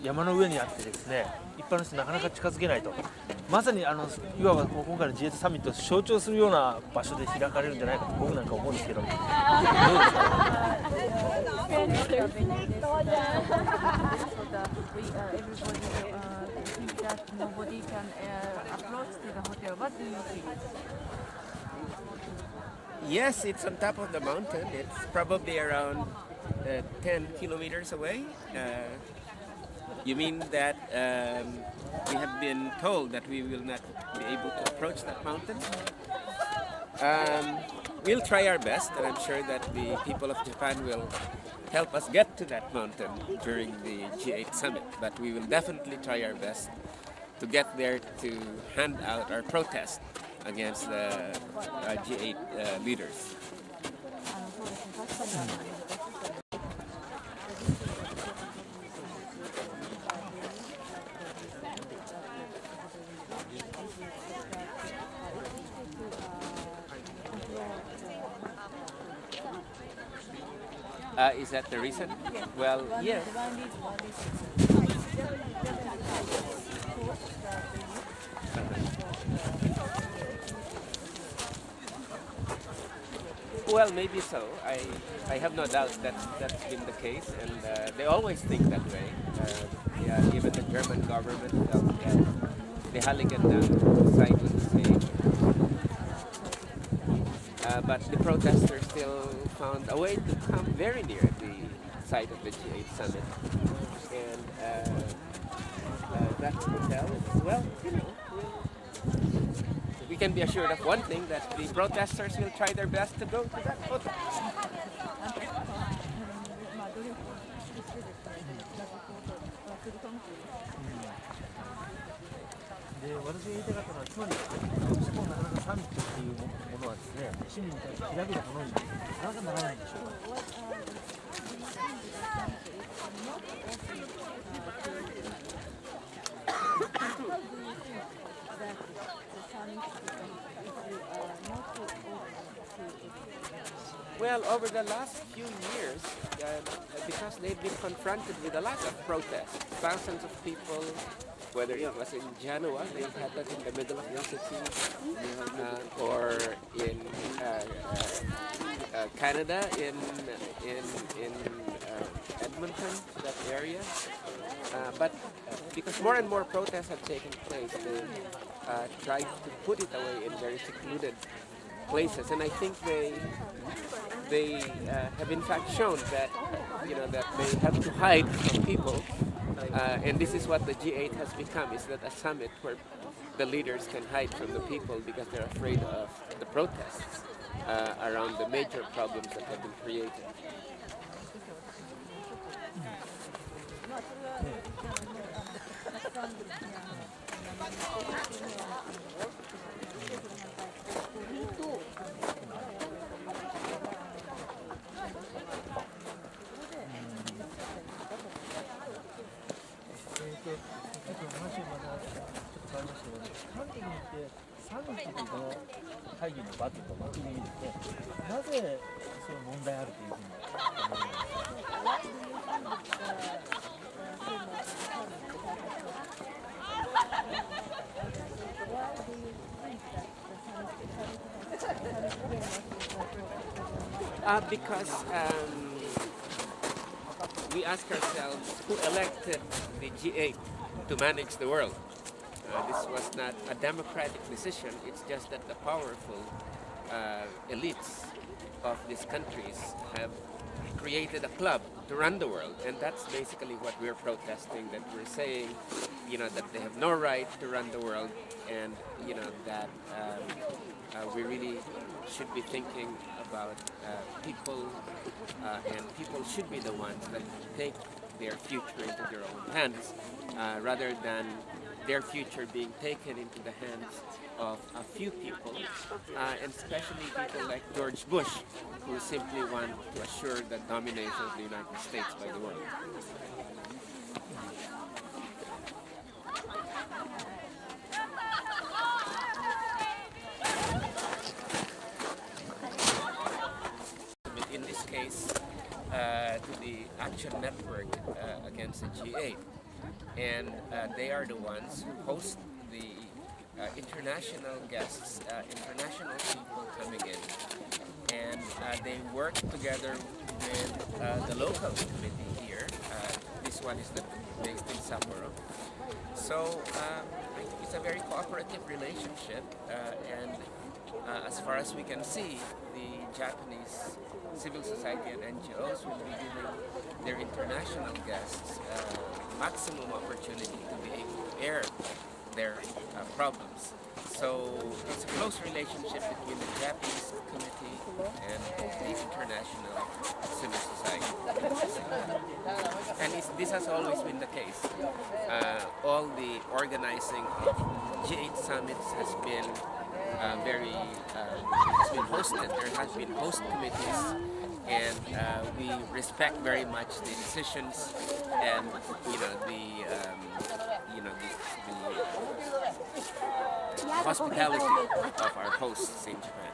山の上にあってですね、一般の人なかなか近づけないと、まさにいわば今回の G8 サミットを象徴するような場所で開かれるんじゃないかと僕なんか思うんですけど、どうですか。Yes, it's on top of the mountain. It's probably around 10 kilometers away. You mean that we have been told that we will not be able to approach that mountain? We'll try our best, and I'm sure that the people of Japan will help us get to that mountain during the G8 summit. But we will definitely try our best to get there to hand out our protest against the G8 leaders. Is that the reason? Well, yes. Well, maybe so. I have no doubt that that's been the case, and they always think that way. Yeah, even the German government felt that the Halligen site was the same. But the protesters still found a way to come very near the site of the G8 summit. And that hotel, well, you know, we can be assured of one thing, that the protesters will try their best to go to that hotel. で私が言いたかったのは、つまりどうしてもなかなかサミットっていうものはですね、市民に対して開けたものになかなかならないんでしょうか。Well, over the last few years, because they've been confronted with a lot of protests, thousands of people, whether it was in Genoa, they had that in the middle of the city, or in Canada, in Edmonton, that area. But because more and more protests have taken place, they tried to put it away in very secluded places, and I think they have in fact shown that that they have to hide from people, and this is what the G8 has become: is that a summit where the leaders can hide from the people because they're afraid of the protests around the major problems that have been created. Because we ask ourselves, who elected the G8 to manage the world? This was not a democratic decision. It's just that the powerful elites of these countries have created a club to run the world, and that's basically what we're protesting. That we're saying, that they have no right to run the world, and that we really should be thinking about people, and people should be the ones that take their future into their own hands, rather than their future being taken into the hands of a few people, and especially people like George Bush, who simply want to assure the domination of the United States by the world. In this case, to the Action Network against the G8. and they are the ones who host the international guests, international people coming in, and they work together with the local committee here. This one is based in Sapporo. So I think it's a very cooperative relationship, and as far as we can see, the Japanese civil society and NGOs will be giving their international guests maximum opportunity to be able to air their problems. So it's a close relationship between the Japanese committee and the international civil society. And this has always been the case. All the organizing of G8 summits has been has been hosted. There has been host committees, and we respect very much the decisions and the hospitality of our hosts in Japan.